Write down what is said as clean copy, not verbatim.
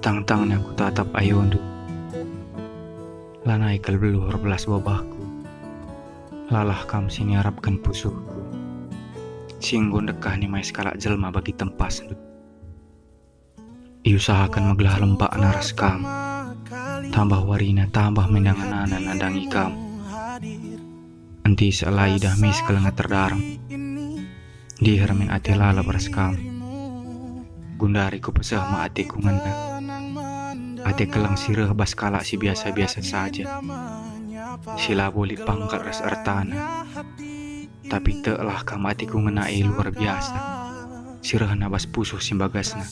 Tang-tangnya ku tatap ayondu, lanai beluhur belas babahku, lalah kam sini harapkan pusuhku, singgun dekah ni mai skala jelma bagi tempas du. Iusahakan meglah lempak naras kam, tambah warina tambah mendangan nadangi kam. Enti selai dah mis kelengat terdarang, di hermin ati lala beras kam. Gundari ku pesah ma ati ku ngena, ati kelang sireh bas kala si biasa-biasa saja. Sila boli pangkat ras artana, tapi telah kam ati ku ngenai luar biasa. Sireh nabas pusuh simbagasna.